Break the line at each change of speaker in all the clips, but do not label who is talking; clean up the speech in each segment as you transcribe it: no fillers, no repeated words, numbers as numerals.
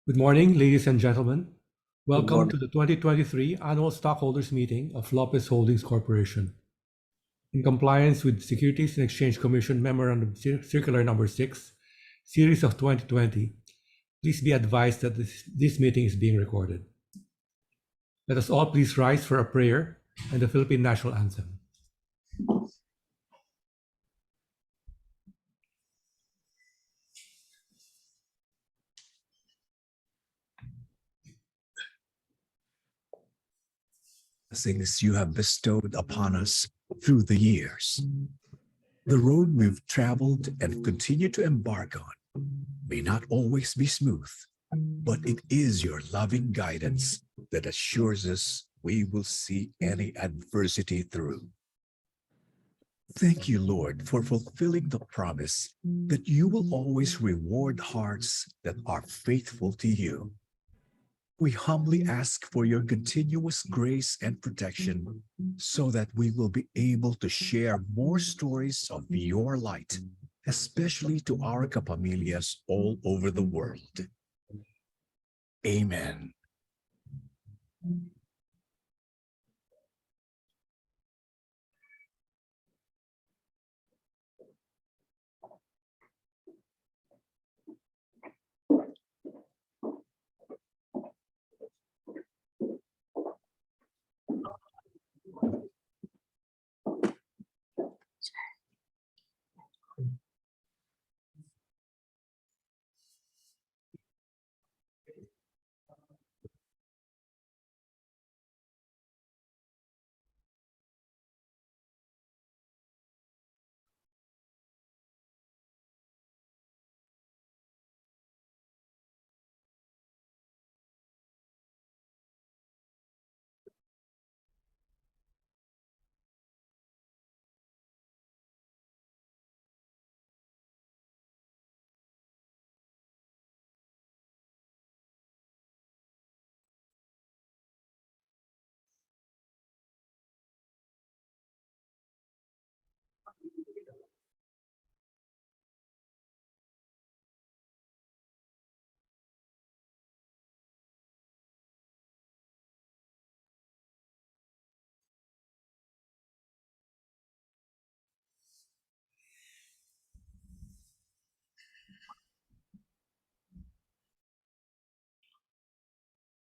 Good morning, ladies and gentlemen.
Good
Welcome
morning.
to the 2023 Annual Stockholders Meeting of Lopez Holdings Corporation. In compliance with Securities and Exchange Commission Memorandum Circular Number 6, Series of 2020, please be advised that this meeting is being recorded. Let us all please rise for a prayer and the Philippine National Anthem.
Things you have bestowed upon us through the years. The road we've traveled and continue to embark on may not always be smooth, but it is your loving guidance that assures us we will see any adversity through. Thank you, Lord, for fulfilling the promise that you will always reward hearts that are faithful to you. We humbly ask for your continuous grace and protection so that we will be able to share more stories of your light, especially to our kapamillas all over the world. Amen.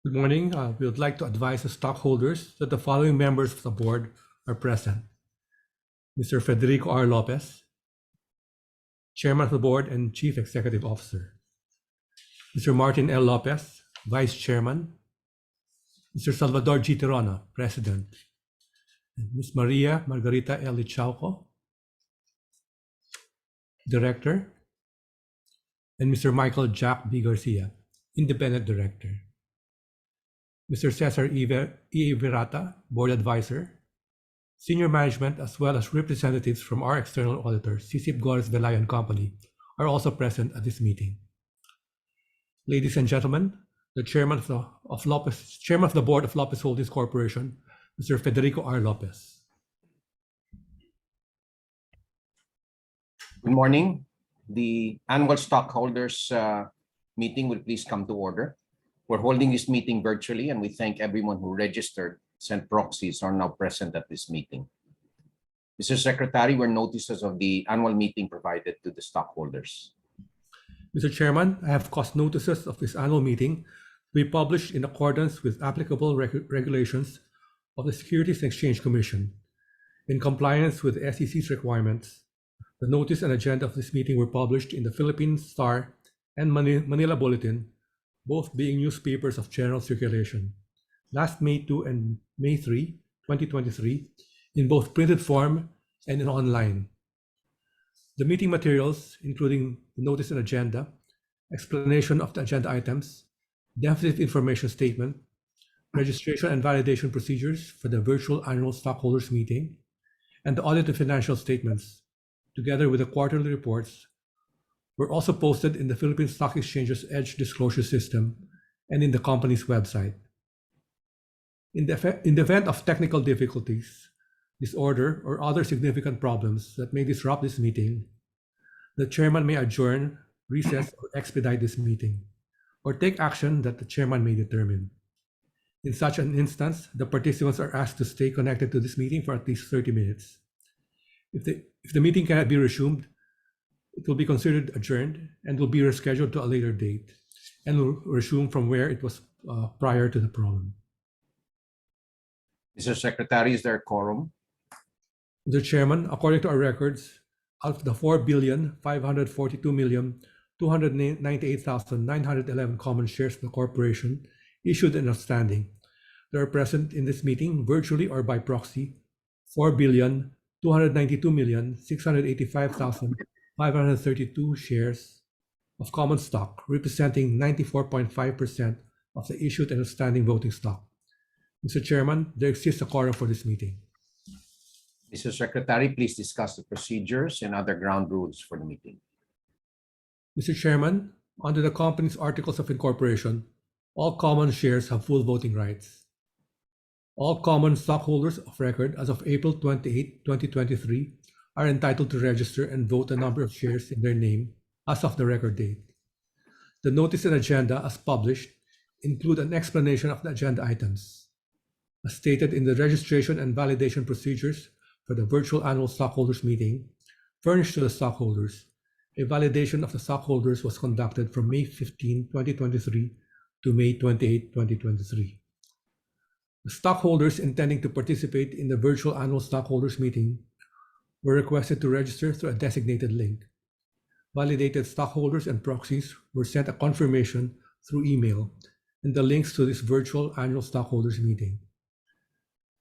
Good morning. We would like to advise the stockholders that the following members of the board are present. Mr. Federico R. Lopez, Chairman of the Board and Chief Executive Officer. Mr. Martin L. Lopez, Vice Chairman. Mr. Salvador G. Tirona, President. And Ms. Maria Margarita L. Chauco, Director. And Mr. Michael Jack B. Garcia, Independent Director. Mr. Cesar E. Virata, Board Advisor. Senior management, as well as representatives from our external auditor, CCIP Gores Velayo & Company, are also present at this meeting. Ladies and gentlemen, the Chairman of the Board of Lopez Holdings Corporation, Mr. Federico R. Lopez.
Good morning. The annual stockholders meeting will please come to order. We're holding this meeting virtually, and we thank everyone who registered, sent proxies, are now present at this meeting. Mr. Secretary, were notices of the annual meeting provided to the stockholders?
Mr. Chairman, I have caused notices of this annual meeting to be published in accordance with applicable regulations of the Securities and Exchange Commission. In compliance with the SEC's requirements, the notice and agenda of this meeting were published in the Philippine Star and Manila Bulletin, both being newspapers of general circulation, last May 2 and May 3, 2023, in both printed form and in online. The meeting materials, including the notice and agenda, explanation of the agenda items, deficit information statement, registration and validation procedures for the virtual annual stockholders meeting, and the audited financial statements, together with the quarterly reports, were also posted in the Philippine Stock Exchange's EDGE disclosure system and in the company's website. In the event of technical difficulties, disorder, or other significant problems that may disrupt this meeting, the chairman may adjourn, recess, or expedite this meeting. or take action that the chairman may determine. In such an instance, the participants are asked to stay connected to this meeting for at least 30 minutes. If the meeting cannot be resumed, it will be considered adjourned and will be rescheduled to a later date and will resume from where it was prior to the problem.
Mr. Secretary, is there a quorum?
Mr. Chairman, according to our records, out of the 4,542,298,911 common shares of the corporation issued and outstanding, there are present in this meeting, virtually or by proxy, 4,292,685,532 shares of common stock, representing 94.5% of the issued and outstanding voting stock. Mr. Chairman, there exists a quorum for this meeting.
Mr. Secretary, please discuss the procedures and other ground rules for the meeting.
Mr. Chairman, under the company's articles of incorporation, all common shares have full voting rights. All common stockholders of record as of April 28, 2023 are entitled to register and vote the number of shares in their name as of the record date. The notice and agenda as published include an explanation of the agenda items. As stated in the registration and validation procedures for the virtual annual stockholders meeting furnished to the stockholders, a validation of the stockholders was conducted from May 15, 2023 to May 28, 2023. The stockholders intending to participate in the virtual annual stockholders meeting were requested to register through a designated link. Validated stockholders and proxies were sent a confirmation through email and the links to this virtual annual stockholders meeting.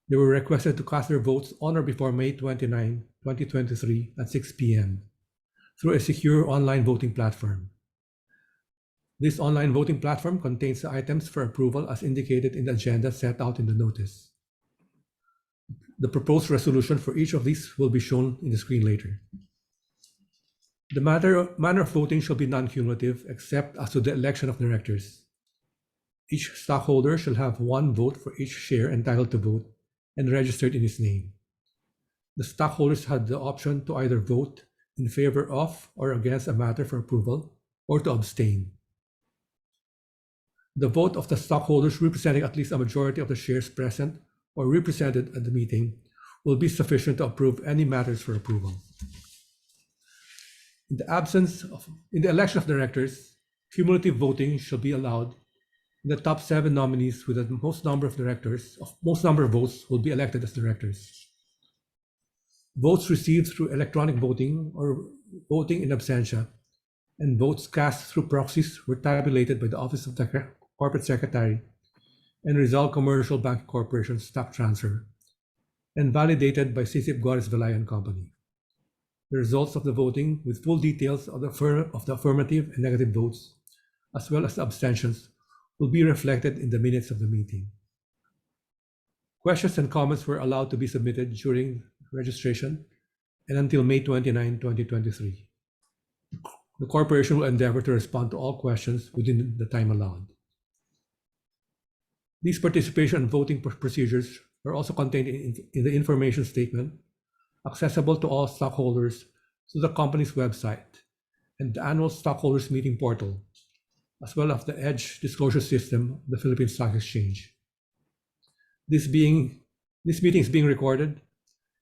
They were requested to cast their votes on or before May 29, 2023 at 6 p.m. through a secure online voting platform. This online voting platform contains the items for approval as indicated in the agenda set out in the notice. The proposed resolution for each of these will be shown in the screen later. The manner of voting shall be non-cumulative except as to the election of directors. Each stockholder shall have one vote for each share entitled to vote and registered in his name. The stockholders had the option to either vote in favor of or against a matter for approval or to abstain. The vote of the stockholders representing at least a majority of the shares present or represented at the meeting will be sufficient to approve any matters for approval. In the election of directors, cumulative voting shall be allowed. The top 7 nominees with the most number of votes will be elected as directors. Votes received through electronic voting or voting in absentia and votes cast through proxies were tabulated by the Office of the Corporate Secretary and Rizal Commercial Bank Corporation Stock Transfer and validated by CICIP Guares Velay & Company. The results of the voting with full details of the affirmative and negative votes, as well as the abstentions, will be reflected in the minutes of the meeting. Questions and comments were allowed to be submitted during registration and until May 29, 2023. The corporation will endeavor to respond to all questions within the time allowed. These participation and voting procedures are also contained in the information statement, accessible to all stockholders through the company's website and the annual stockholders meeting portal, as well as the EDGE disclosure system of the Philippine Stock Exchange. This meeting is being recorded.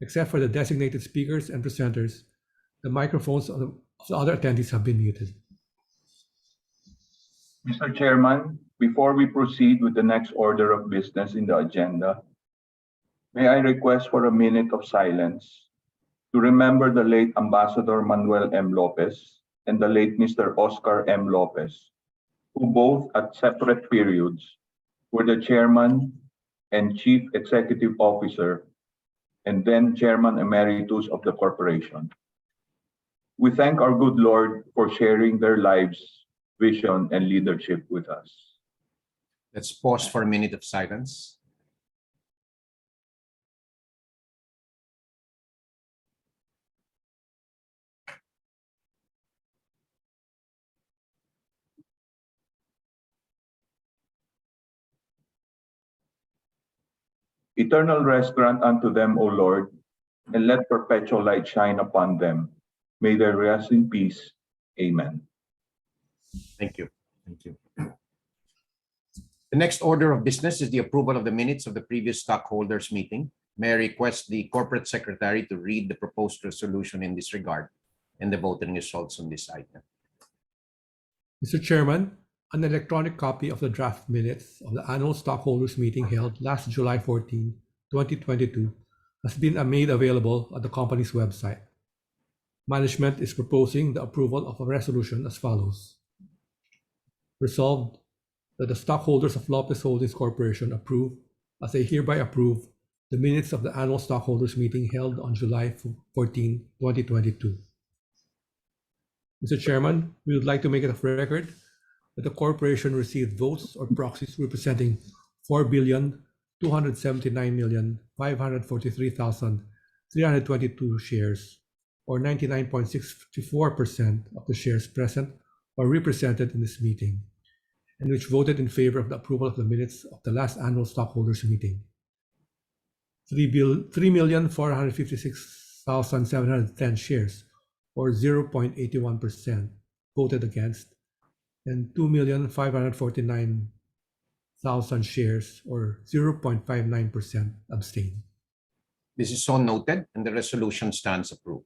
Except for the designated speakers and presenters, the microphones of the other attendees have been muted.
Mr. Chairman, before we proceed with the next order of business in the agenda, may I request for a minute of silence to remember the late Ambassador Manuel M. Lopez and the late Mr. Oscar M. Lopez, who both at separate periods were the Chairman and Chief Executive Officer and then Chairman Emeritus of the corporation. We thank our good Lord for sharing their lives, vision, and leadership with us.
Let's pause for a minute of silence.
Eternal rest grant unto them, O Lord, and let perpetual light shine upon them. May they rest in peace. Amen.
Thank you. Thank you. The next order of business is the approval of the minutes of the previous stockholders meeting. May I request the corporate secretary to read the proposed resolution in this regard and the voting results on this item.
Mr. Chairman, an electronic copy of the draft minutes of the annual stockholders meeting held last July 14, 2022 has been made available at the company's website. Management is proposing the approval of a resolution as follows. Resolved that the stockholders of Lopez Holdings Corporation approve, as they hereby approve, the minutes of the annual stockholders meeting held on July 14, 2022. Mr. Chairman, we would like to make it a record that the corporation received votes or proxies representing 4,279,543,322 shares, or 99.64% of the shares present or represented in this meeting, and which voted in favor of the approval of the minutes of the last annual stockholders meeting. 3,456,710 shares, or 0.81%, voted against, and 2,549,000 shares, or 0.59%, abstained.
This is so noted, and the resolution stands approved.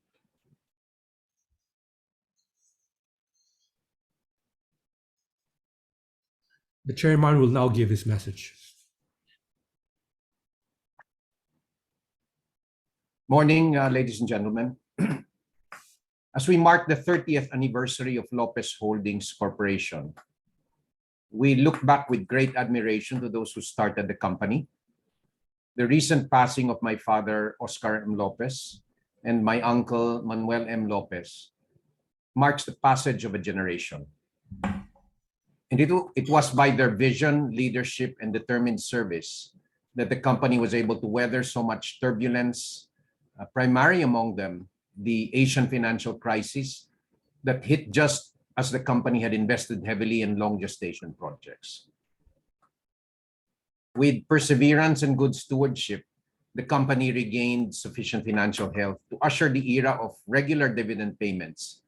The chairman will now give his message.
Morning, ladies and gentlemen. As we mark the 30th anniversary of Lopez Holdings Corporation, we look back with great admiration to those who started the company. The recent passing of my father, Oscar M. Lopez, and my uncle, Manuel M. Lopez, marks the passage of a generation. And it was by their vision, leadership, and determined service that the company was able to weather so much turbulence, primarily among them, the Asian financial crisis that hit just as the company had invested heavily in long gestation projects. With perseverance and good stewardship, the company regained sufficient financial health to usher the era of regular dividend payments,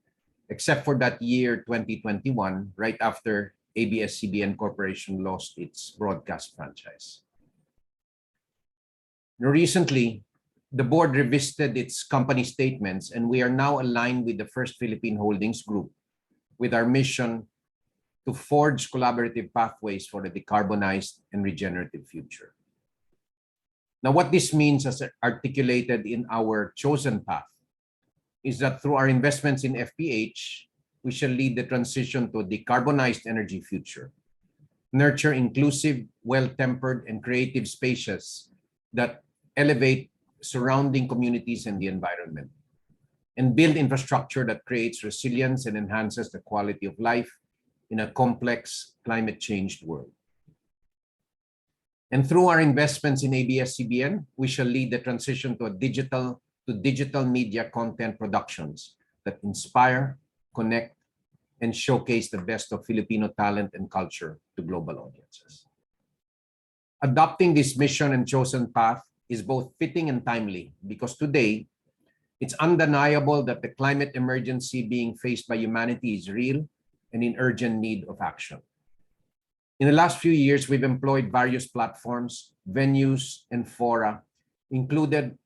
except for that year 2021, right after ABS-CBN Corporation lost its broadcast franchise. Recently, the board revisited its company statements, and we are now aligned with the First Philippine Holdings Group with our mission to forge collaborative pathways for a decarbonized and regenerative future. Now, what this means, as articulated in our chosen path, is that through our investments in FPH, we shall lead the transition to a decarbonized energy future, nurture inclusive, well-tempered, and creative spaces that elevate surrounding communities and the environment, and build infrastructure that creates resilience and enhances the quality of life in a complex, climate-changed world. And through our investments in ABS-CBN, we shall lead the transition to digital media content productions that inspire, connect, and showcase the best of Filipino talent and culture to global audiences. Adopting this mission and chosen path is both fitting and timely, because today it's undeniable that the climate emergency being faced by humanity is real and in urgent need of action. In the last few years, we've employed various platforms, venues, and fora, including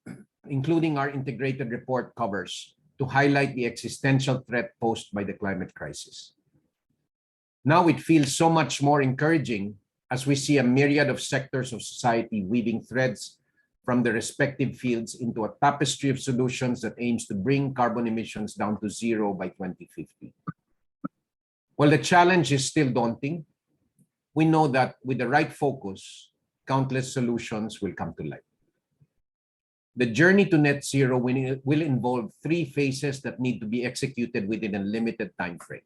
our integrated report covers, to highlight the existential threat posed by the climate crisis. Now it feels so much more encouraging as we see a myriad of sectors of society weaving threads from the respective fields into a tapestry of solutions that aims to bring carbon emissions down to zero by 2050. While the challenge is still daunting, we know that with the right focus, countless solutions will come to light. The journey to net zero will involve 3 phases that need to be executed within a limited time frame.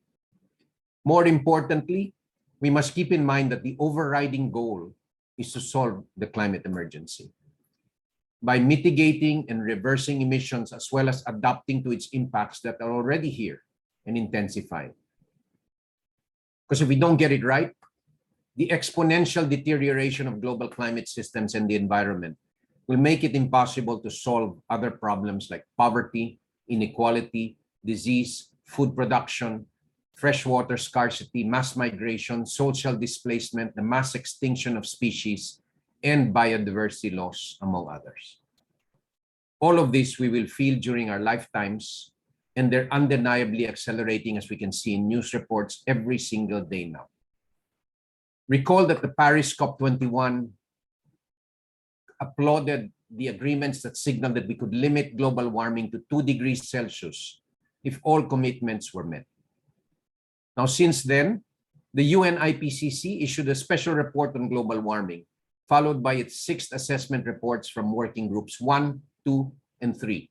More importantly, we must keep in mind that the overriding goal is to solve the climate emergency by mitigating and reversing emissions, as well as adapting to its impacts that are already here and intensifying. Because if we don't get it right, the exponential deterioration of global climate systems and the environment will make it impossible to solve other problems like poverty, inequality, disease, food production, freshwater scarcity, mass migration, social displacement, the mass extinction of species, and biodiversity loss, among others. All of this we will feel during our lifetimes, and they're undeniably accelerating, as we can see in news reports every single day now. Recall that the Paris COP21 applauded the agreements that signaled that we could limit global warming to 2 degrees Celsius if all commitments were met. Now, since then, the UN IPCC issued a special report on global warming, followed by its 6th assessment reports from working groups 1, 2, and 3,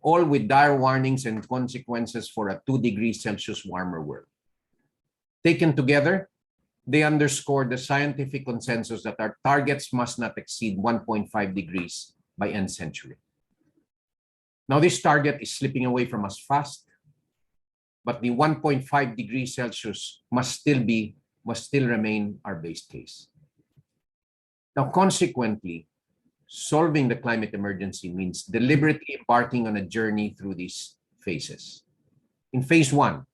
all with dire warnings and consequences for a 2 degrees Celsius warmer world. Taken together, they underscore the scientific consensus that our targets must not exceed 1.5 degrees by end century. Now, this target is slipping away from us fast, but the 1.5 degrees Celsius must still remain our base case. Now, consequently, solving the climate emergency means deliberately embarking on a journey through these phases. In phase 1,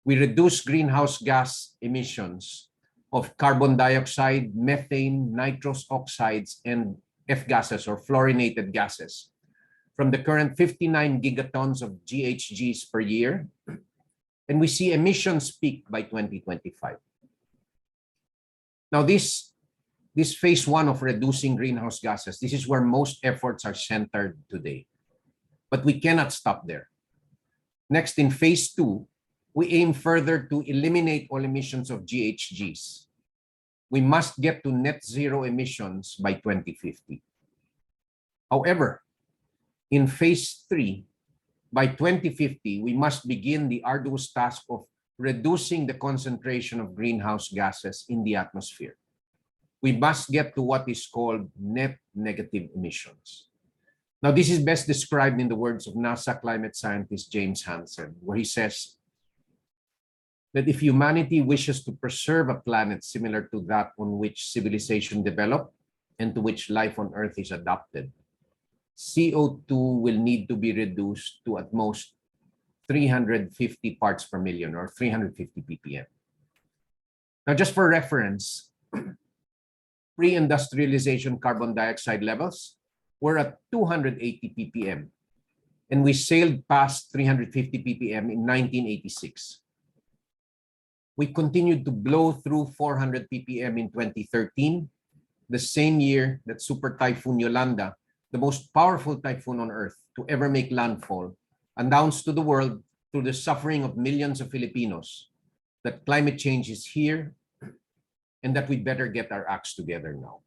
we reduce greenhouse gas emissions of carbon dioxide, methane, nitrous oxides, and F-gases or fluorinated gases from the current 59 gigatons of GHGs per year, and we see emissions peak by 2025. Now, this phase 1 of reducing greenhouse gases, this is where most efforts are centered today. But we cannot stop there. Next, in phase 2, we aim further to eliminate all emissions of GHGs. We must get to net zero emissions by 2050. However, in phase 3, by 2050, we must begin the arduous task of reducing the concentration of greenhouse gases in the atmosphere. We must get to what is called net negative emissions. Now, this is best described in the words of NASA climate scientist James Hansen, where he says that if humanity wishes to preserve a planet similar to that on which civilization developed and to which life on Earth is adopted, CO2 will need to be reduced to at most 350 parts per million or 350 ppm. Now, just for reference, pre-industrialization carbon dioxide levels were at 280 ppm, and we sailed past 350 ppm in 1986. We continued to blow through 400 ppm in 2013, the same year that Super Typhoon Yolanda, the most powerful typhoon on Earth to ever make landfall, announced to the world through the suffering of millions of Filipinos that climate change is here and that we better get our acts together now.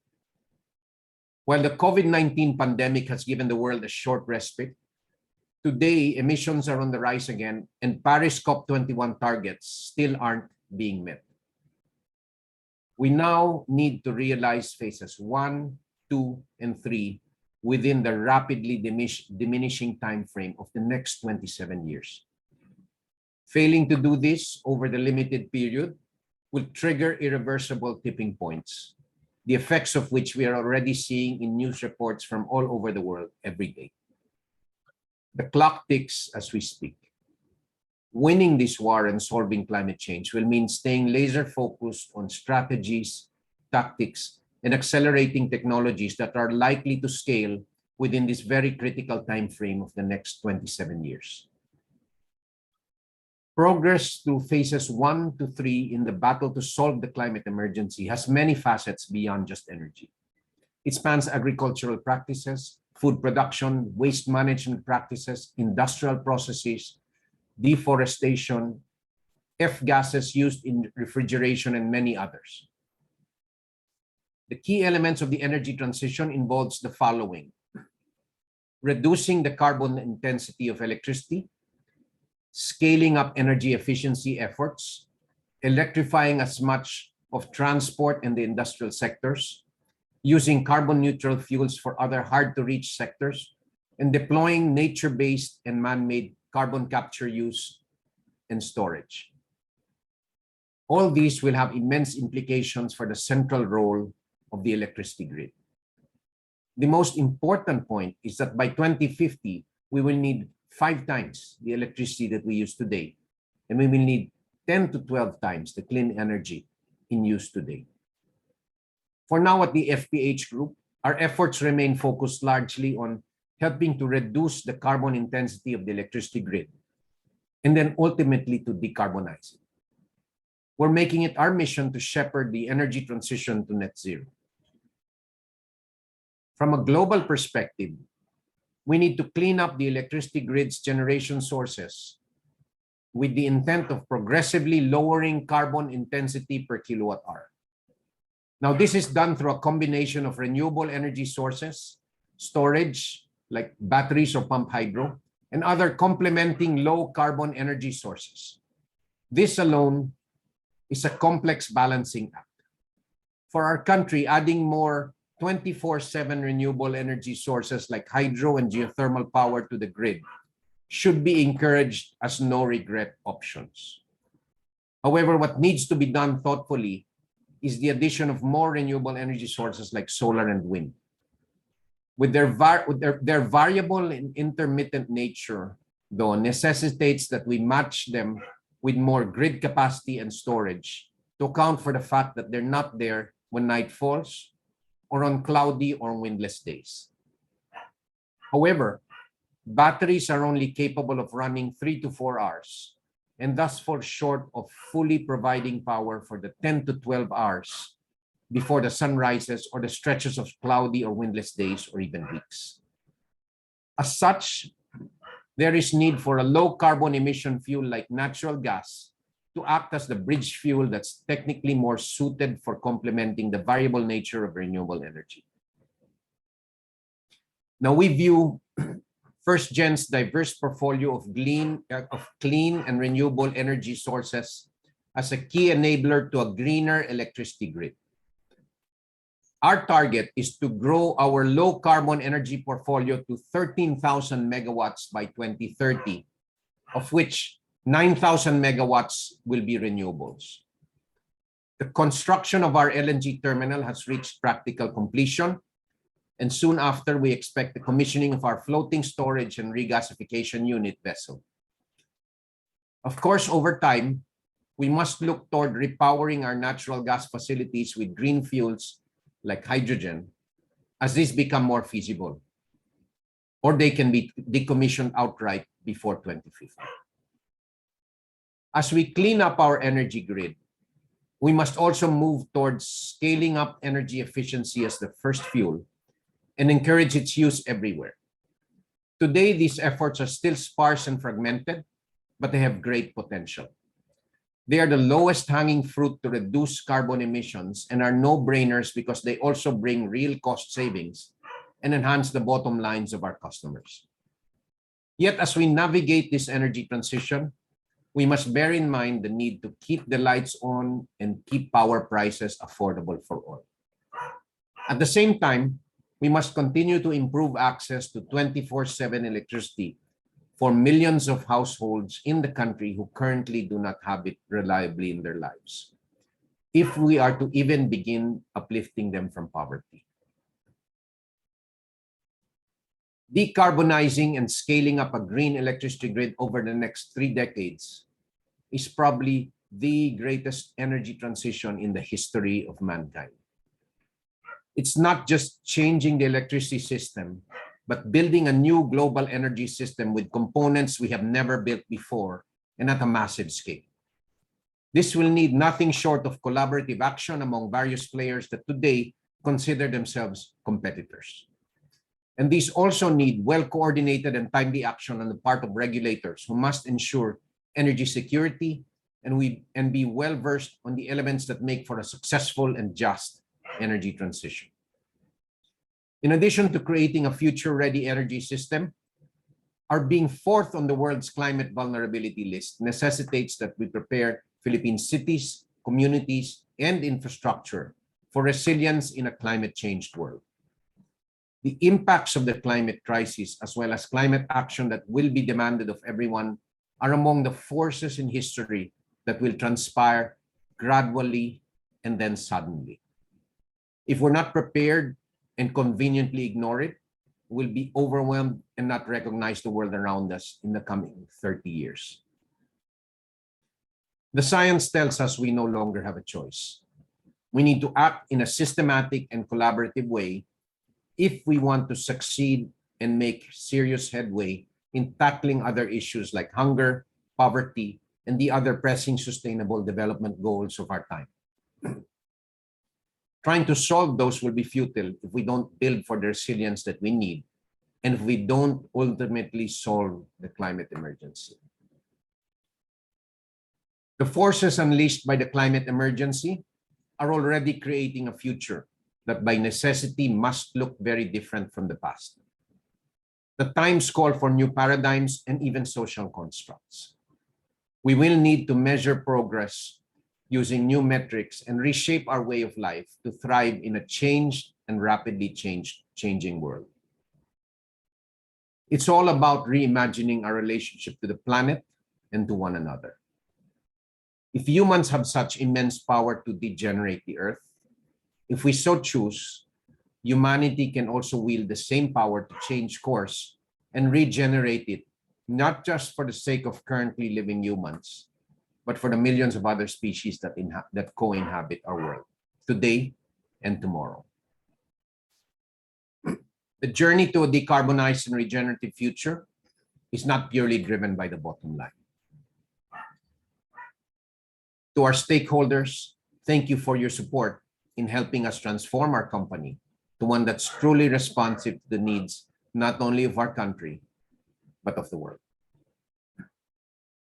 While the COVID-19 pandemic has given the world a short respite, today emissions are on the rise again and Paris COP21 targets still aren't being met. We now need to realize phases 1, 2, and 3 within the rapidly diminishing time frame of the next 27 years. Failing to do this over the limited period will trigger irreversible tipping points, the effects of which we are already seeing in news reports from all over the world every day. The clock ticks as we speak. Winning this war and solving climate change will mean staying laser focused on strategies, tactics, and accelerating technologies that are likely to scale within this very critical time frame of the next 27 years. Progress through phases 1 to 3 in the battle to solve the climate emergency has many facets beyond just energy. It spans agricultural practices, food production, waste management practices, industrial processes, deforestation, F-gases used in refrigeration, and many others. The key elements of the energy transition involves the following: reducing the carbon intensity of electricity, scaling up energy efficiency efforts, electrifying as much of transport and the industrial sectors, using carbon neutral fuels for other hard-to-reach sectors, and deploying nature-based and man-made carbon capture use and storage. All these will have immense implications for the central role of the electricity grid. The most important point is that by 2050, we will need 5 times the electricity that we use today, and we will need 10 to 12 times the clean energy in use today. For now at the FPH Group, our efforts remain focused largely on helping to reduce the carbon intensity of the electricity grid and then ultimately to decarbonize it. We're making it our mission to shepherd the energy transition to net zero. From a global perspective, we need to clean up the electricity grid's generation sources with the intent of progressively lowering carbon intensity per kilowatt hour. Now, this is done through a combination of renewable energy sources, storage, like batteries or pump hydro, and other complementing low carbon energy sources. This alone is a complex balancing act. For our country, adding more 24/7 renewable energy sources like hydro and geothermal power to the grid should be encouraged as no-regret options. However, what needs to be done thoughtfully is the addition of more renewable energy sources like solar and wind. With their variable and intermittent nature, though, necessitates that we match them with more grid capacity and storage to account for the fact that they're not there when night falls or on cloudy or windless days. However, batteries are only capable of running 3 to 4 hours and thus fall short of fully providing power for the 10 to 12 hours before the sun rises or the stretches of cloudy or windless days or even weeks. As such, there is need for a low carbon emission fuel like natural gas to act as the bridge fuel that's technically more suited for complementing the variable nature of renewable energy. Now, we view FirstGen's diverse portfolio of clean and renewable energy sources as a key enabler to a greener electricity grid. Our target is to grow our low carbon energy portfolio to 13,000 megawatts by 2030, of which 9,000 megawatts will be renewables. The construction of our LNG terminal has reached practical completion, and soon after, we expect the commissioning of our floating storage and regasification unit vessel. Of course, over time, we must look toward repowering our natural gas facilities with green fuels like hydrogen as these become more feasible, or they can be decommissioned outright before 2050. As we clean up our energy grid, we must also move towards scaling up energy efficiency as the first fuel and encourage its use everywhere. Today, these efforts are still sparse and fragmented, but they have great potential. They are the lowest hanging fruit to reduce carbon emissions and are no-brainers because they also bring real cost savings and enhance the bottom lines of our customers. Yet, as we navigate this energy transition, we must bear in mind the need to keep the lights on and keep power prices affordable for all. At the same time, we must continue to improve access to 24/7 electricity for millions of households in the country who currently do not have it reliably in their lives, if we are to even begin uplifting them from poverty. Decarbonizing and scaling up a green electricity grid over the next 3 decades is probably the greatest energy transition in the history of mankind. It's not just changing the electricity system, but building a new global energy system with components we have never built before and at a massive scale. This will need nothing short of collaborative action among various players that today consider themselves competitors. And these also need well-coordinated and timely action on the part of regulators who must ensure energy security and be well-versed on the elements that make for a successful and just energy transition. In addition to creating a future-ready energy system, our being fourth on the world's climate vulnerability list necessitates that we prepare Philippine cities, communities, and infrastructure for resilience in a climate-changed world. The impacts of the climate crisis, as well as climate action that will be demanded of everyone, are among the forces in history that will transpire gradually and then suddenly. If we're not prepared and conveniently ignore it, we'll be overwhelmed and not recognize the world around us in the coming 30 years. The science tells us we no longer have a choice. We need to act in a systematic and collaborative way if we want to succeed and make serious headway in tackling other issues like hunger, poverty, and the other pressing sustainable development goals of our time. Trying to solve those will be futile if we don't build for the resilience that we need and if we don't ultimately solve the climate emergency. The forces unleashed by the climate emergency are already creating a future that by necessity must look very different from the past. The times call for new paradigms and even social constructs. We will need to measure progress using new metrics and reshape our way of life to thrive in a changed and rapidly changing world. It's all about reimagining our relationship to the planet and to one another. If humans have such immense power to degenerate the earth, if we so choose, humanity can also wield the same power to change course and regenerate it, not just for the sake of currently living humans, but for the millions of other species that co-inhabit our world, today and tomorrow. The journey to a decarbonized and regenerative future is not purely driven by the bottom line. To our stakeholders, thank you for your support in helping us transform our company to one that's truly responsive to the needs not only of our country, but of the world.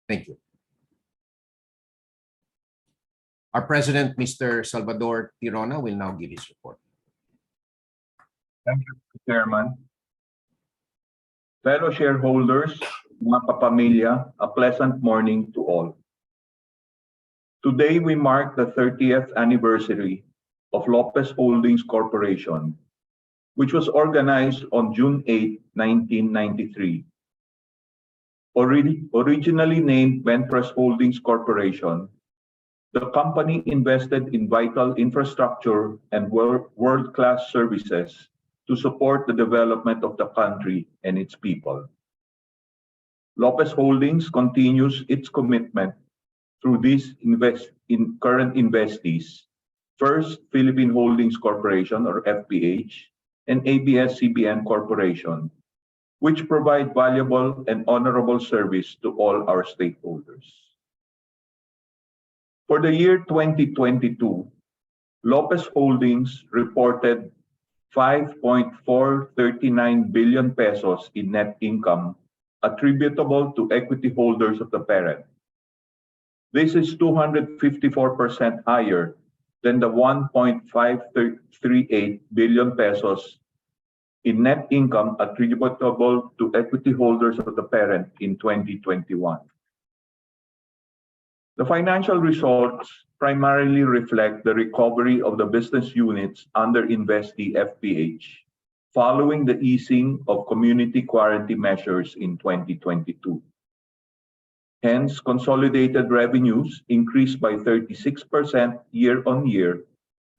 Thank you. Our President, Mr. Salvador Tirona, will now give his report.
Thank you, Mr. Chairman. Fellow shareholders, mga kapamilya, a pleasant morning to all. Today, we mark the 30th anniversary of Lopez Holdings Corporation, which was organized on June 8, 1993. Originally named Ventures Holdings Corporation, the company invested in vital infrastructure and world-class services to support the development of the country and its people. Lopez Holdings continues its commitment through these current investees, first Philippine Holdings Corporation or FPH and ABS-CBN Corporation, which provide valuable and honorable service to all our stakeholders. For the year 2022, Lopez Holdings reported 5.439 billion pesos in net income attributable to equity holders of the parent. This is 254% higher than the 1.538 billion pesos in net income attributable to equity holders of the parent in 2021. The financial results primarily reflect the recovery of the business units under investee FPH following the easing of community quarantine measures in 2022. Hence, consolidated revenues increased by 36% year-on-year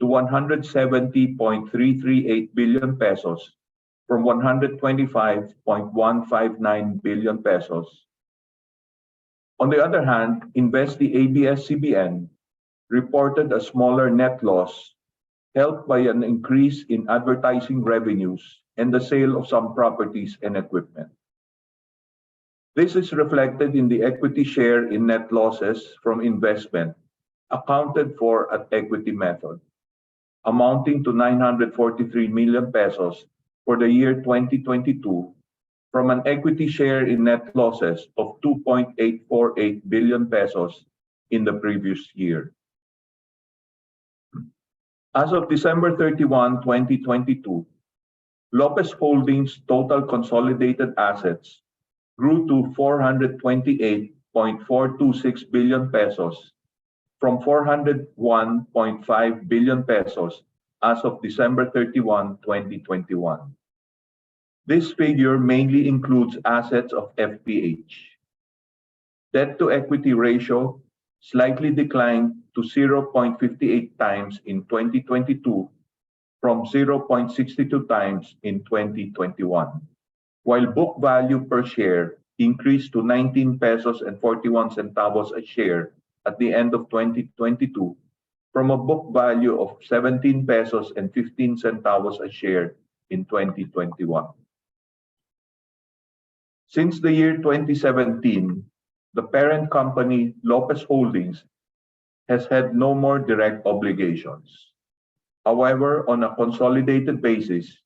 to 170.338 billion pesos from 125.159 billion pesos. On the other hand, investee ABS-CBN reported a smaller net loss, helped by an increase in advertising revenues and the sale of some properties and equipment. This is reflected in the equity share in net losses from investment accounted for at equity method, amounting to 943 million pesos for the year 2022 from an equity share in net losses of 2.848 billion pesos in the previous year. As of December 31, 2022, Lopez Holdings' total consolidated assets grew to 428.426 billion pesos from 401.5 billion pesos as of December 31, 2021. This figure mainly includes assets of FPH. Debt-to-equity ratio slightly declined to 0.58 times in 2022 from 0.62 times in 2021, while book value per share increased to 19 pesos and 41 centavos a share at the end of 2022 from a book value of 17 pesos and 15 centavos a share in 2021. Since the year 2017, the parent company, Lopez Holdings, has had no more direct obligations. However, on a consolidated basis,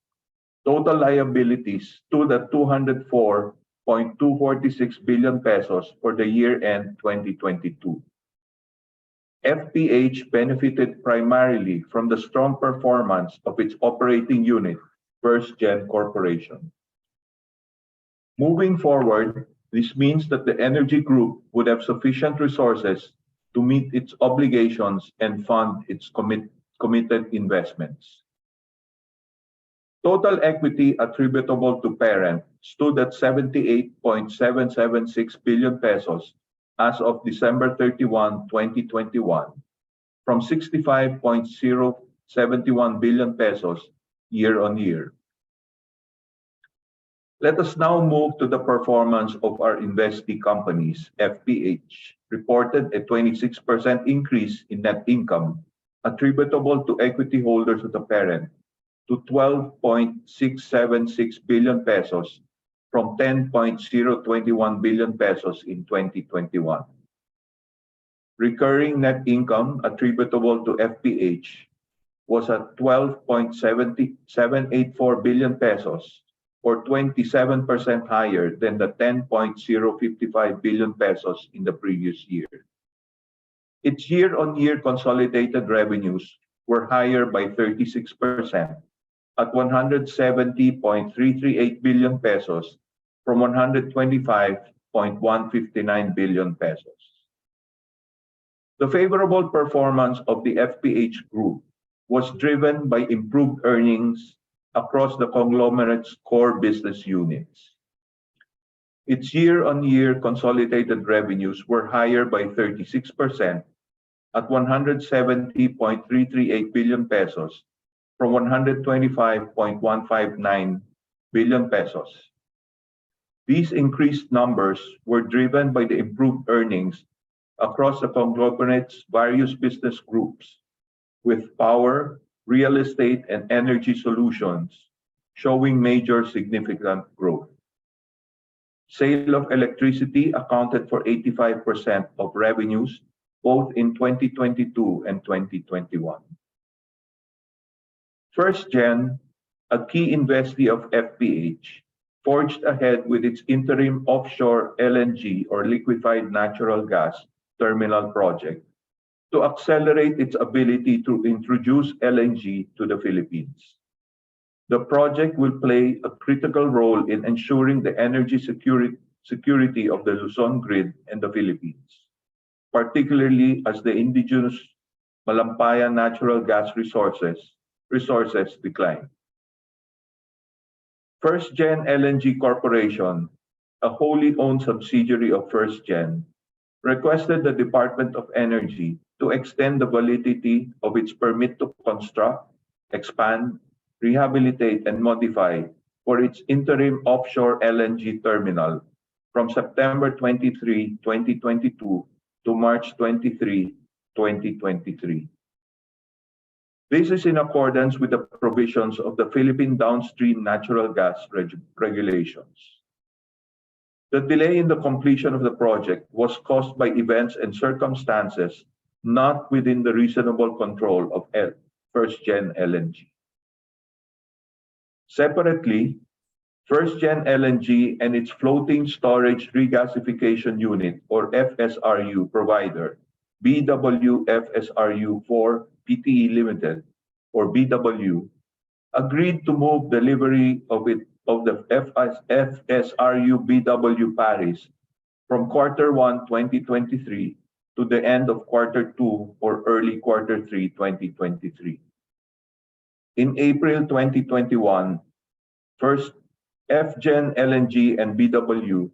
total liabilities stood at 204.246 billion pesos for the year-end 2022. FPH benefited primarily from the strong performance of its operating unit, FirstGen Corporation. Moving forward, this means that the Energy Group would have sufficient resources to meet its obligations and fund its committed investments. Total equity attributable to parent stood at 78.776 billion pesos as of December 31, 2021, from 65.071 billion pesos year-on-year. Let us now move to the performance of our investee companies. FPH reported a 26% increase in net income attributable to equity holders of the parent to 12.676 billion pesos from 10.021 billion pesos in 2021. Recurring net income attributable to FPH was at 12.784 billion pesos, or 27% higher than the 10.055 billion pesos in the previous year. Its year-on-year consolidated revenues were higher by 36% at 170.338 billion pesos from 125.159 billion pesos. The favorable performance of the FPH Group was driven by improved earnings across the conglomerate's core business units. Its year-on-year consolidated revenues were higher by 36% at 170.338 billion pesos from 125.159 billion pesos. These increased numbers were driven by the improved earnings across the conglomerate's various business groups, with power, real estate, and energy solutions showing major significant growth. Sale of electricity accounted for 85% of revenues both in 2022 and 2021. FirstGen, a key investee of FPH, forged ahead with its interim offshore LNG or liquefied natural gas terminal project to accelerate its ability to introduce LNG to the Philippines. The project will play a critical role in ensuring the energy security of the Luzon grid and the Philippines, particularly as the indigenous Malampaya natural gas resources decline. FirstGen LNG Corporation, a wholly owned subsidiary of FirstGen, requested the Department of Energy to extend the validity of its permit to construct, expand, rehabilitate, and modify for its interim offshore LNG terminal from September 23, 2022 to March 23, 2023. This is in accordance with the provisions of the Philippine Downstream Natural Gas Regulations. The delay in the completion of the project was caused by events and circumstances not within the reasonable control of FirstGen LNG. Separately, FirstGen LNG and its floating storage regasification unit or FSRU provider, BW FSRU-4 Pte. Limited or BW, agreed to move delivery of the FSRU BW Paris from Q1 2023 to the end of Q2 or early Q3 2023. In April 2021, FGen LNG and BW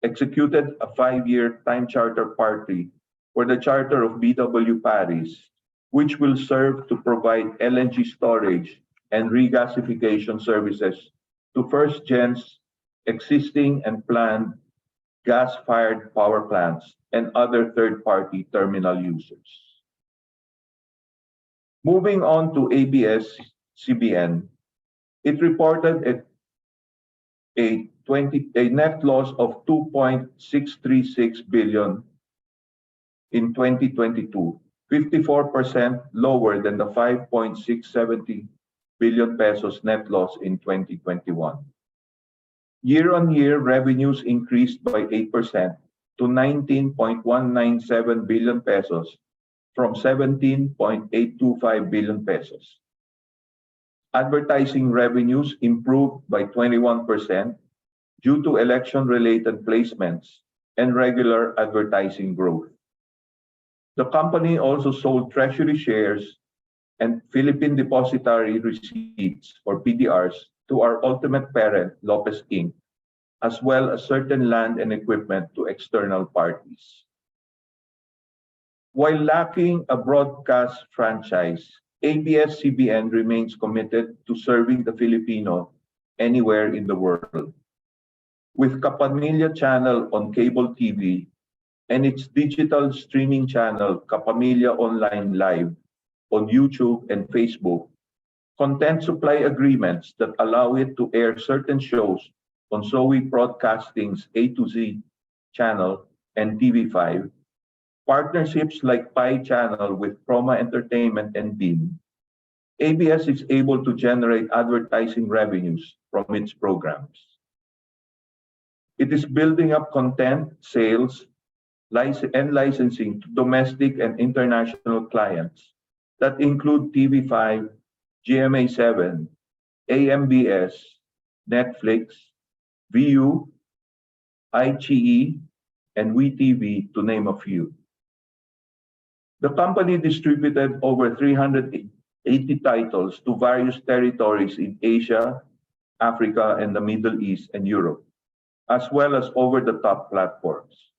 executed a 5-year time charter party for the charter of BW Paris, which will serve to provide LNG storage and regasification services to FirstGen's existing and planned gas-fired power plants, and other third-party terminal users. Moving on to ABS-CBN, it reported a net loss of 2.636 billion in 2022, 54% lower than the 5.670 billion pesos net loss in 2021. Year-on-year revenues increased by 8% to 19.197 billion pesos from 17.825 billion pesos. Advertising revenues improved by 21% due to election-related placements and regular advertising growth. The company also sold treasury shares and Philippine Depositary Receipts, or PDRs, to our ultimate parent, Lopez Inc., as well as certain land and equipment to external parties. While lacking a broadcast franchise, ABS-CBN remains committed to serving the Filipino anywhere in the world. With Kapamilya channel on cable TV and its digital streaming channel, Kapamilya Online Live, on YouTube and Facebook, content supply agreements that allow it to air certain shows on Zoe Broadcasting's A to Z channel and TV5, partnerships like Pi channel with Chroma Entertainment and Beam, ABS is able to generate advertising revenues from its programs. It is building up content, sales, and licensing to domestic and international clients that include TV5, GMA7, AMBS, Netflix, VU, iQIYI, and WeTV, to name a few. The company distributed over 380 titles to various territories in Asia, Africa, and the Middle East and Europe, as well as over-the-top platforms.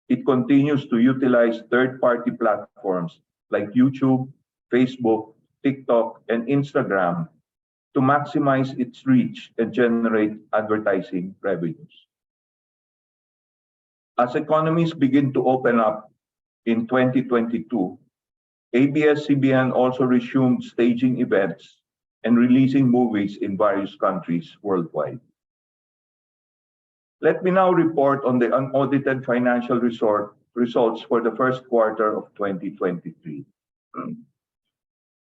It continues to utilize third-party platforms like YouTube, Facebook, TikTok, and Instagram to maximize its reach and generate advertising revenues. As economies begin to open up in 2022, ABS-CBN also resumed staging events and releasing movies in various countries worldwide. Let me now report on the unaudited financial results for the first quarter of 2023.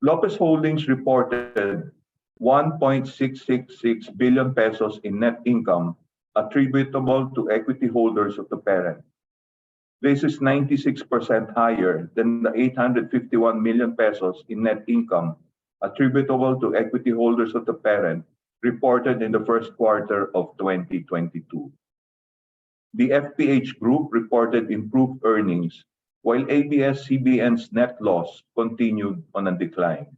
Lopez Holdings reported 1.666 billion pesos in net income attributable to equity holders of the parent. This is 96% higher than the 851 million pesos in net income attributable to equity holders of the parent reported in the first quarter of 2022. The FPH Group reported improved earnings, while ABS-CBN's net loss continued on a decline.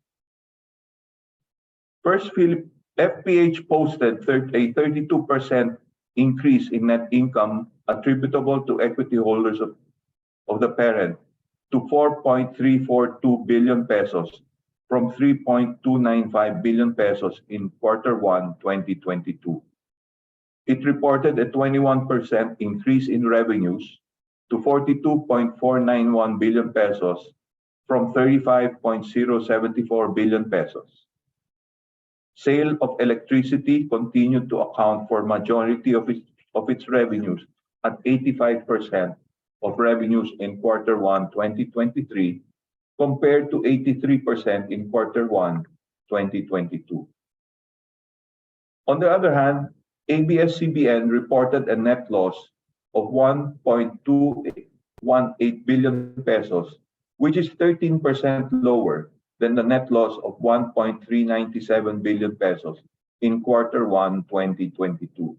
First, FPH posted a 32% increase in net income attributable to equity holders of the parent to 4.342 billion pesos from 3.295 billion pesos in Q1 2022. It reported a 21% increase in revenues to 42.491 billion pesos from 35.074 billion pesos. Sale of electricity continued to account for majority of its revenues at 85% of revenues in Q1 2023 compared to 83% in Q1 2022. On the other hand, ABS-CBN reported a net loss of 1.218 billion pesos, which is 13% lower than the net loss of 1.397 billion pesos in Q1 2022.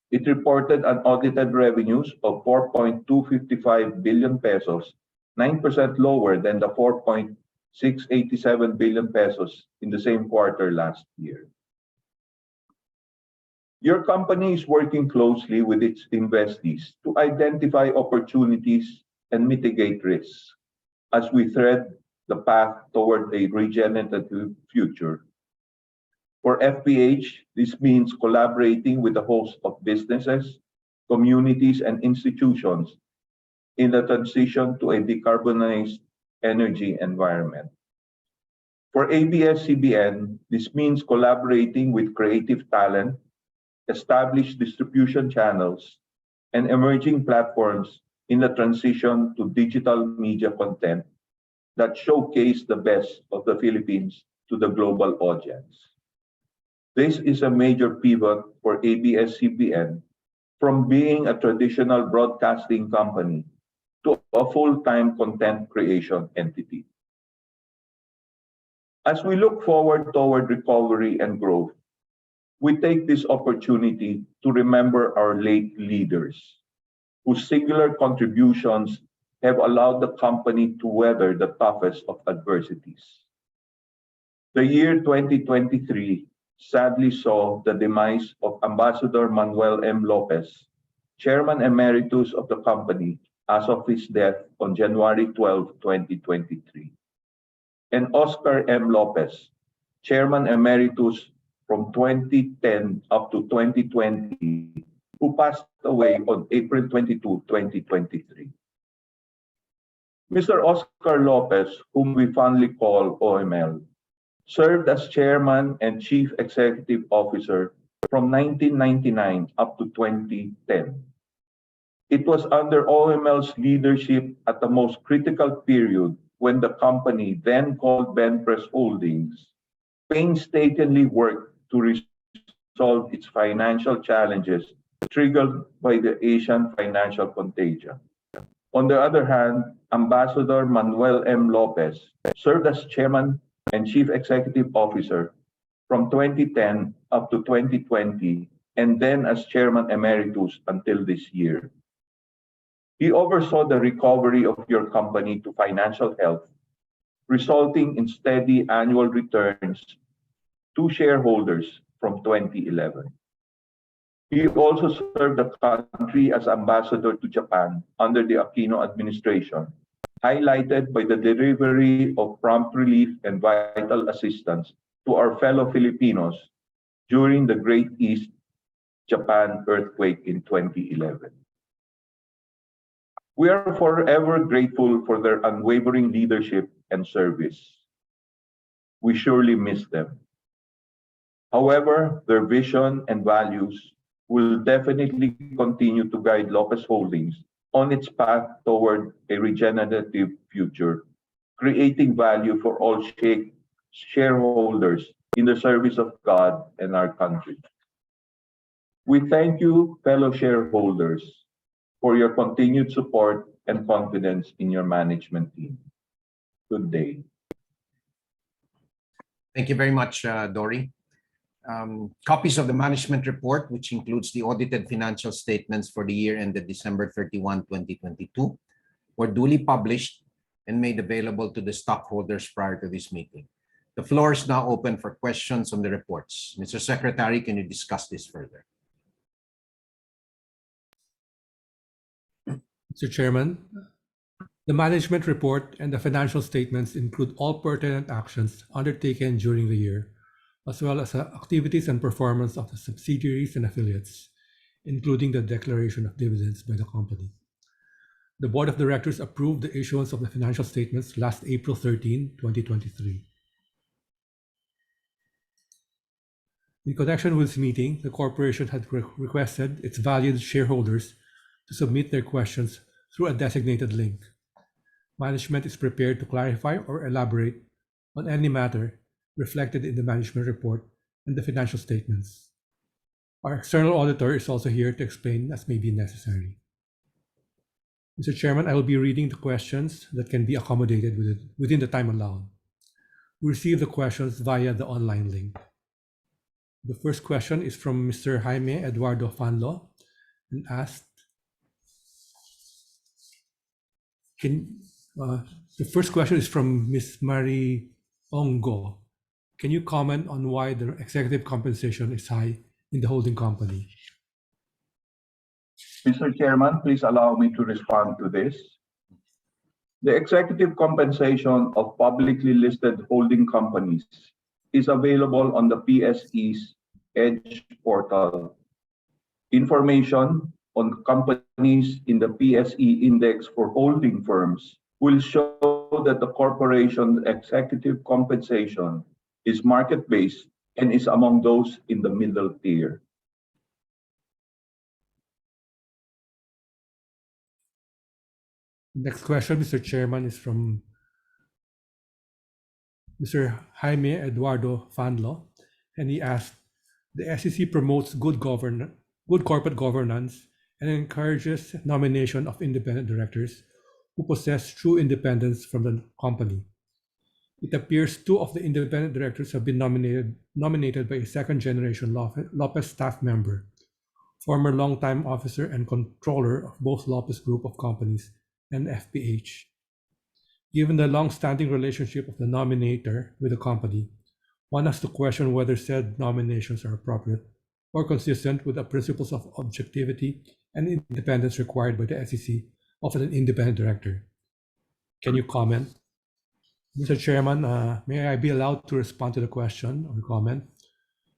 It reported unaudited revenues of 4.255 billion pesos, 9% lower than the 4.687 billion pesos in the same quarter last year. Your company is working closely with its investees to identify opportunities and mitigate risks as we thread the path toward a regenerative future. For FPH, this means collaborating with a host of businesses, communities, and institutions in the transition to a decarbonized energy environment. For ABS-CBN, this means collaborating with creative talent, established distribution channels, and emerging platforms in the transition to digital media content that showcase the best of the Philippines to the global audience. This is a major pivot for ABS-CBN from being a traditional broadcasting company to a full-time content creation entity. As we look forward toward recovery and growth, we take this opportunity to remember our late leaders, whose singular contributions have allowed the company to weather the toughest of adversities. The year 2023 sadly saw the demise of Ambassador Manuel M. Lopez, Chairman Emeritus of the company as of his death on January 12, 2023, and Oscar M. Lopez, Chairman Emeritus from 2010 up to 2020, who passed away on April 22, 2023. Mr. Oscar Lopez, whom we fondly call OML, served as Chairman and Chief Executive Officer from 1999 up to 2010. It was under OML's leadership at the most critical period when the company, then called Benpress Holdings, painstakingly worked to resolve its financial challenges triggered by the Asian financial contagion. On the other hand, Ambassador Manuel M. Lopez served as Chairman and Chief Executive Officer from 2010 up to 2020, and then as Chairman Emeritus until this year. He oversaw the recovery of your company to financial health, resulting in steady annual returns to shareholders from 2011. He also served the country as ambassador to Japan under the Aquino administration, highlighted by the delivery of prompt relief and vital assistance to our fellow Filipinos during the Great East Japan earthquake in 2011. We are forever grateful for their unwavering leadership and service. We surely miss them. However, their vision and values will definitely continue to guide Lopez Holdings on its path toward a regenerative future, creating value for all shareholders in the service of God and our country. We thank you, fellow shareholders, for your continued support and confidence in your management team. Good day.
Thank you very much, Dory. Copies of the management report, which includes the audited financial statements for the year ended December 31, 2022, were duly published and made available to the stockholders prior to this meeting. The floor is now open for questions on the reports. Mr. Secretary, can you discuss this further?
Mr. Chairman, the management report and the financial statements include all pertinent actions undertaken during the year, as well as activities and performance of the subsidiaries and affiliates, including the declaration of dividends by the company. The Board of Directors approved the issuance of the financial statements last April 13, 2023. In connection with this meeting, the corporation had requested its valued shareholders to submit their questions through a designated link. Management is prepared to clarify or elaborate on any matter reflected in the management report and the financial statements. Our external auditor is also here to explain as may be necessary. Mr. Chairman, I will be reading the questions that can be accommodated within the time allowed. We received the questions via the online link. The first question is from Mr. Jaime Eduardo Fanlo and asked, the first question is from Ms. Marie Ongo. Can you comment on why the executive compensation is high in the holding company?
Mr. Chairman, please allow me to respond to this. The executive compensation of publicly listed holding companies is available on the PSE's Edge portal. Information on companies in the PSE index for holding firms will show that the corporation's executive compensation is market-based and is among those in the middle tier.
Next question, Mr. Chairman, is from Mr. Jaime Eduardo Fanlo, and he asked, the SEC promotes good corporate governance and encourages nomination of independent directors who possess true independence from the company. It appears two of the independent directors have been nominated by a second-generation Lopez staff member, former longtime officer and controller of both Lopez Group of Companies and FPH. Given the long-standing relationship of the nominator with the company, one has to question whether said nominations are appropriate or consistent with the principles of objectivity and independence required by the SEC of an independent director. Can you comment? Mr. Chairman, may I be allowed to respond to the question or comment?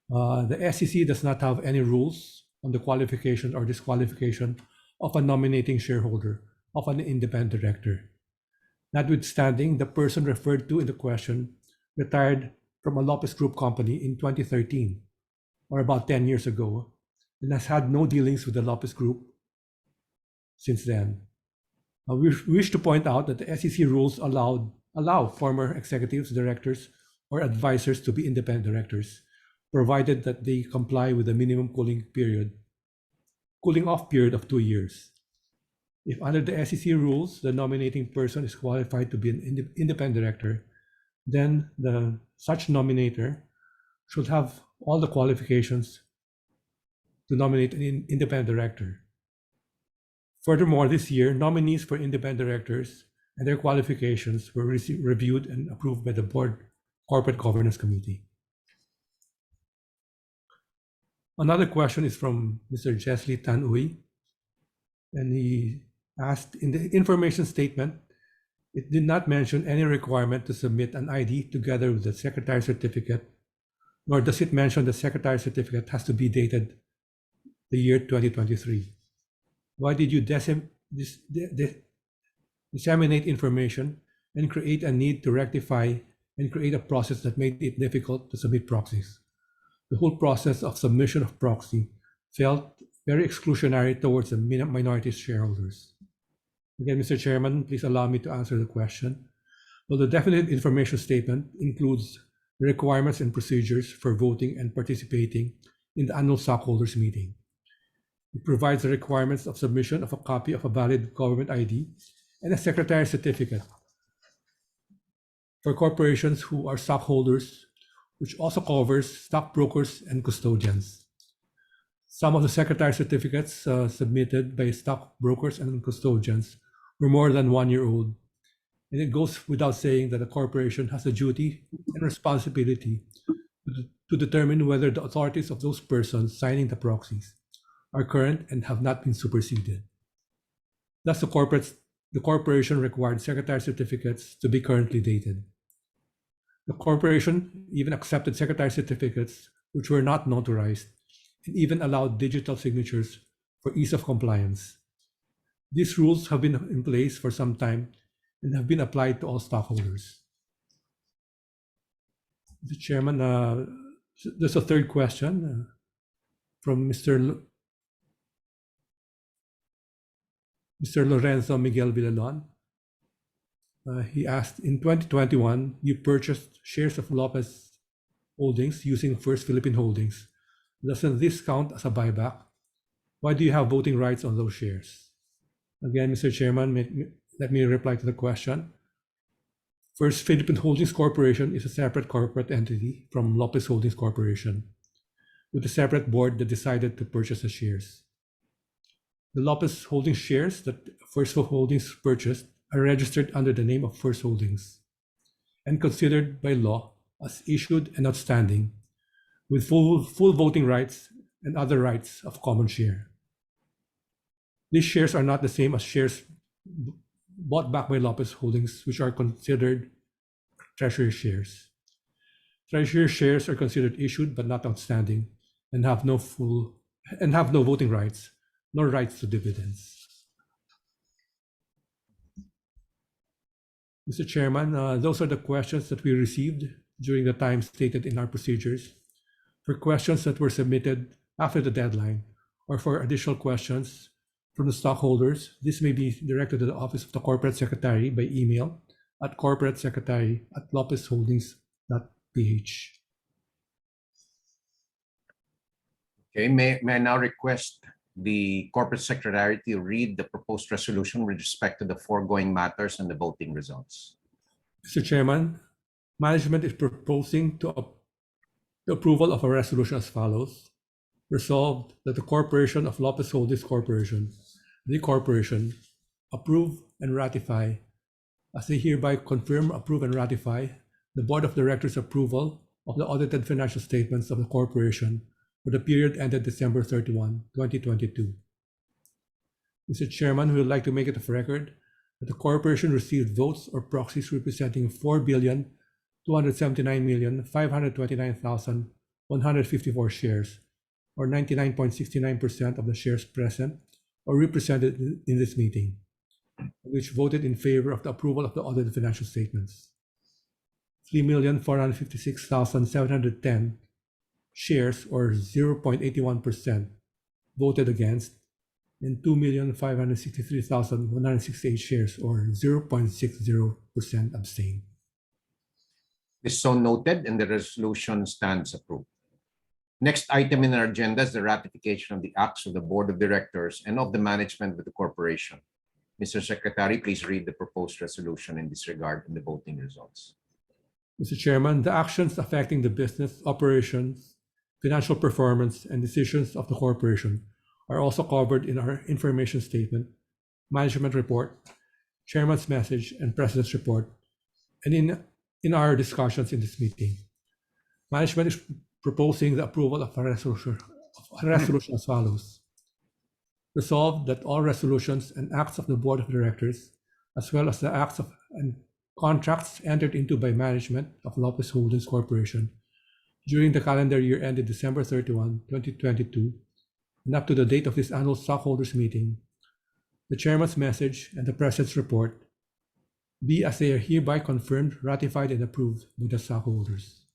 The SEC does not have any rules on the qualification or disqualification of a nominating shareholder of an independent director. Notwithstanding, the person referred to in the question retired from a Lopez Group company in 2013, or about 10 years ago, and has had no dealings with the Lopez Group since then. We wish to point out that the SEC rules allow former executives, directors, or advisors to be independent directors, provided that they comply with the minimum cooling off period of 2 years. If under the SEC rules, the nominating person is qualified to be an independent director, then such nominator should have all the qualifications to nominate an independent director. Furthermore, this year, nominees for independent directors and their qualifications were reviewed and approved by the Board Corporate Governance Committee. Another question is from Mr. Jesly Tanui, and he asked, in the information statement, it did not mention any requirement to submit an ID together with the Secretary's certificate, nor does it mention the Secretary's certificate has to be dated the year 2023. Why did you disseminate information and create a need to rectify and create a process that made it difficult to submit proxies? The whole process of submission of proxy felt very exclusionary towards the minority shareholders. Again, Mr. Chairman, please allow me to answer the question. Well, the definitive information statement includes requirements and procedures for voting and participating in the annual stockholders meeting. It provides the requirements of submission of a copy of a valid government ID and a secretary's certificate for corporations who are stockholders, which also covers stockbrokers and custodians. Some of the secretary's certificates submitted by stockbrokers and custodians were more than 1 year old, and it goes without saying that a corporation has a duty and responsibility to determine whether the authorities of those persons signing the proxies are current and have not been superseded. Thus, the corporation required secretary certificates to be currently dated. The corporation even accepted secretary certificates which were not notarized and even allowed digital signatures for ease of compliance. These rules have been in place for some time and have been applied to all stockholders. Mr. Chairman, there's a third question from Mr. Lorenzo Miguel Villalon. He asked, in 2021, you purchased shares of Lopez Holdings using First Philippine Holdings. Doesn't this count as a buyback? Why do you have voting rights on those shares? Again, Mr. Chairman, let me reply to the question. First Philippine Holdings Corporation is a separate corporate entity from Lopez Holdings Corporation, with a separate board that decided to purchase the shares. The Lopez Holdings shares that First Holdings purchased are registered under the name of First Holdings and considered by law as issued and outstanding, with full voting rights and other rights of common share. These shares are not the same as shares bought back by Lopez Holdings, which are considered treasury shares. Treasury shares are considered issued but not outstanding and have no voting rights, nor rights to dividends. Mr. Chairman, those are the questions that we received during the time stated in our procedures. For questions that were submitted after the deadline, or for additional questions from the stockholders, this may be directed to the Office of the Corporate Secretary by email at corporatesecretary@lopezholdings.ph.
Okay, may I now request the Corporate Secretary to read the proposed resolution with respect to the foregoing matters and the voting results.
Mr. Chairman, management is proposing the approval of a resolution as follows. Resolved that the Corporation of Lopez Holdings Corporation, the corporation, approve and ratify, as they hereby confirm, approve, and ratify the Board of Directors' approval of the audited financial statements of the corporation for the period ended December 31, 2022. Mr. Chairman, we would like to make it of record that the corporation received votes or proxies representing 4,279,529,154 shares, or 99.69% of the shares present or represented in this meeting, which voted in favor of the approval of the audited financial statements. 3,456,710 shares, or 0.81%, voted against, and 2,563,168 shares, or 0.60%, abstained.
This is so noted, and the resolution stands approved. Next item in our agenda is the ratification of the acts of the Board of Directors and of the management of the corporation. Mr. Secretary, please read the proposed resolution in this regard and the voting results.
Mr. Chairman, the actions affecting the business operations, financial performance, and decisions of the corporation are also covered in our information statement, management report, chairman's message, and president's report, and in our discussions in this meeting. Management is proposing the approval of a resolution as follows. Resolved that all resolutions and acts of the Board of Directors, as well as the acts of and contracts entered into by management of Lopez Holdings Corporation during the calendar year ended December 31, 2022, and up to the date of this annual stockholders meeting, the chairman's message, and the president's report be as they are hereby confirmed, ratified, and approved by the stockholders.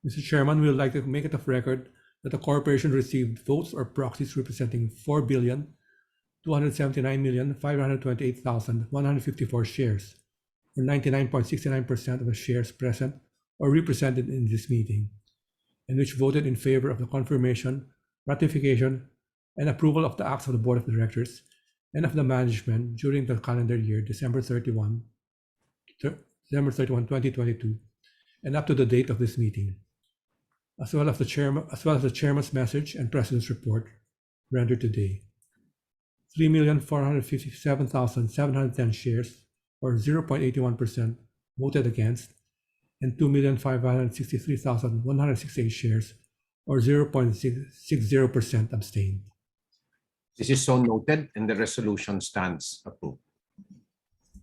Mr. Chairman, we would like to make it of record that the corporation received votes or proxies representing 4,279,528,154 shares, or 99.69% of the shares present or represented in this meeting, and which voted in favor of the confirmation, ratification, and approval of the acts of the Board of Directors and of the management during the calendar year December 31, 2022, and up to the date of this meeting, as well as the chairman's message and president's report rendered today. 3,457,710 shares, or 0.81%, voted against, and 2,563,168 shares, or 0.60%, abstained.
This is so noted, and the resolution stands approved.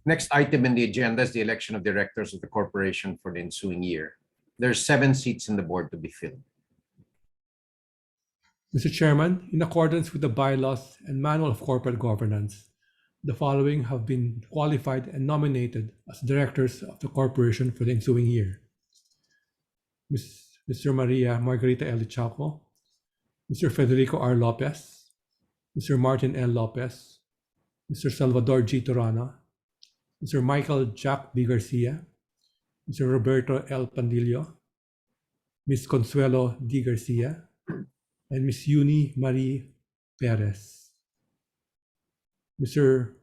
Next item in the agenda is the election of directors of the corporation for the ensuing year. There are 7 seats in the board to be filled.
Mr. Chairman, in accordance with the bylaws and manual of corporate governance, the following have been qualified and nominated as directors of the corporation for the ensuing year. Mr. Maria Margarita L. Chaco, Mr. Federico R. Lopez, Mr. Martin L. Lopez, Mr. Salvador G. Torana, Mr. Michael Jack B. Garcia, Mr. Roberto L. Pandillo, Ms. Consuelo D. Garcia, and Ms. Yuni Marie Perez. Mr.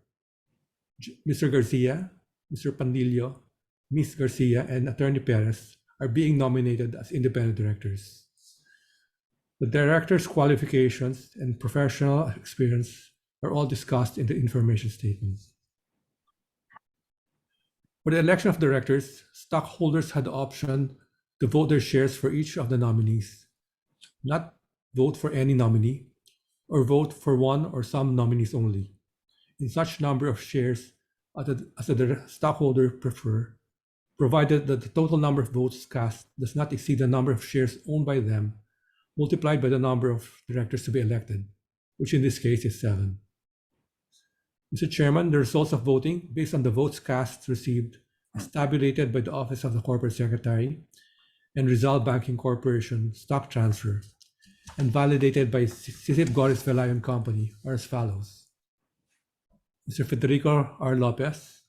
Garcia, Mr. Pandillo, Ms. Garcia, and Attorney Perez are being nominated as independent directors. The directors' qualifications and professional experience are all discussed in the information statement. For the election of directors, stockholders had the option to vote their shares for each of the nominees, not vote for any nominee, or vote for one or some nominees only, in such number of shares as the stockholder provided that the total number of votes cast does not exceed the number of shares owned by them, multiplied by the number of directors to be elected, which in this case is 7. Mr. Chairman, the results of voting based on the votes cast received is tabulated by the Office of the Corporate Secretary and Rizal Banking Corporation Stock Transfer and validated by Sisip Goris Velayon Company are as follows. Mr. Federico R. Lopez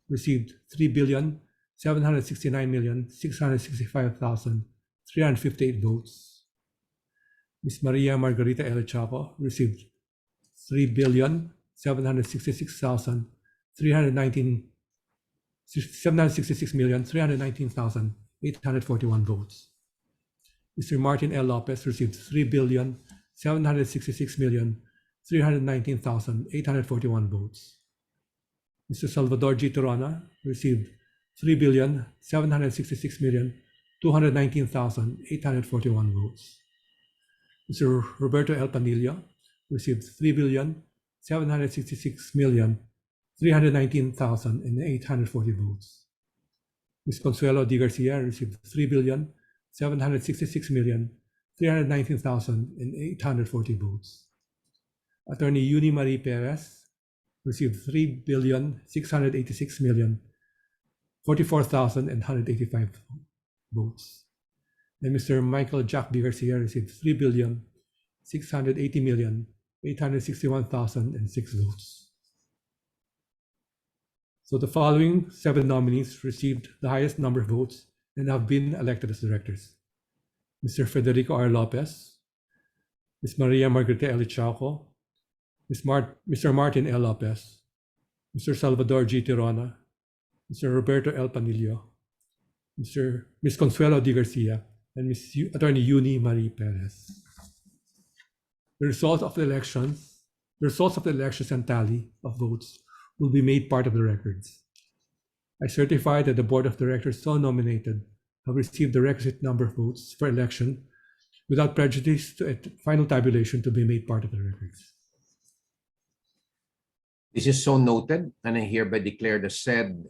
received 3,769,665,358 votes. Ms. Maria Margarita L. Chaco received 766,319,841 votes. Mr. Martin L. Lopez received 3,766,319,841 votes. Mr. Salvador G. Torona received 3,766,219,841 votes. Mr. Roberto L. Panillo received 3,766,319,840 votes. Ms. Consuelo D. Garcia received 3,766,319,840 votes. Attorney Yuni Marie Perez received 3,686,044,185 votes. And Mr. Michael Jack B. Garcia received 3,680,861,006 votes. So the following 7 nominees received the highest number of votes and have been elected as directors. Mr. Federico R. Lopez, Ms. Maria Margarita L. Chaco, Mr. Martin L. Lopez, Mr. Salvador G. Tirona, Mr. Roberto L. Panillo, Ms. Consuelo D. Garcia, and Ms. Attorney Yuni Marie Perez. The results of the elections and tally of votes will be made part of the records. I certify that the Board of Directors so nominated have received the requisite number of votes for election without prejudice to a final tabulation to be made part of the records.
This is so noted, and I hereby declare the said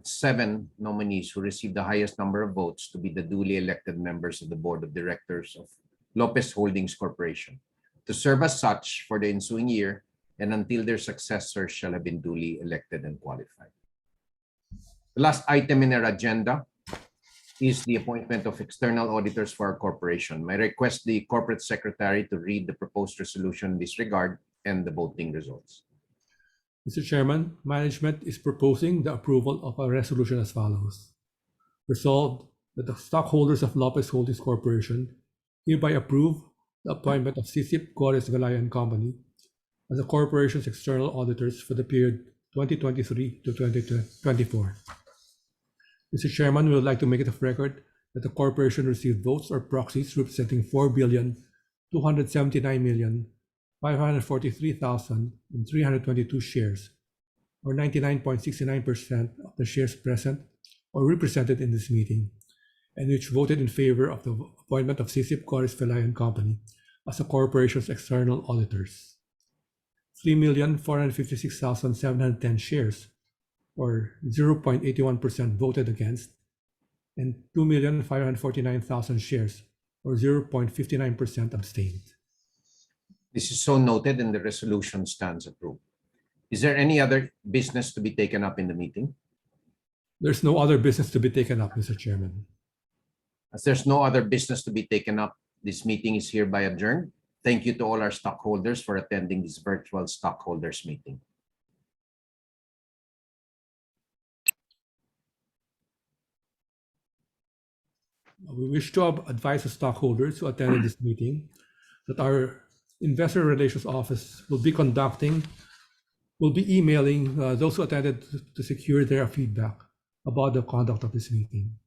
7 nominees who received the highest number of votes to be the duly elected members of the Board of Directors of Lopez Holdings Corporation, to serve as such for the ensuing year and until their successors shall have been duly elected and qualified. The last item in our agenda is the appointment of external auditors for our corporation. I request the Corporate Secretary to read the proposed resolution in this regard and the voting results.
Mr. Chairman, management is proposing the approval of a resolution as follows. Resolved that the stockholders of Lopez Holdings Corporation hereby approve the appointment of Sisip Goris Velayon Company as the corporation's external auditors for the period 2023 to 2024. Mr. Chairman, we would like to make it of record that the corporation received votes or proxies representing 4,279,543,322 shares, or 99.69% of the shares present or represented in this meeting, and which voted in favor of the appointment of Sisip Goris Velayon Company as the corporation's external auditors. 3,456,710 shares, or 0.81% voted against, and 2,549,000 shares, or 0.59% abstained.
This is so noted and the resolution stands approved. Is there any other business to be taken up in the meeting?
There's no other business to be taken up, Mr. Chairman.
As there's no other business to be taken up, this meeting is hereby adjourned. Thank you to all our stockholders for attending this virtual stockholders meeting.
We wish to advise the stockholders who attended this meeting that our Investor Relations Office will be emailing those who attended to secure their feedback about the conduct of this meeting.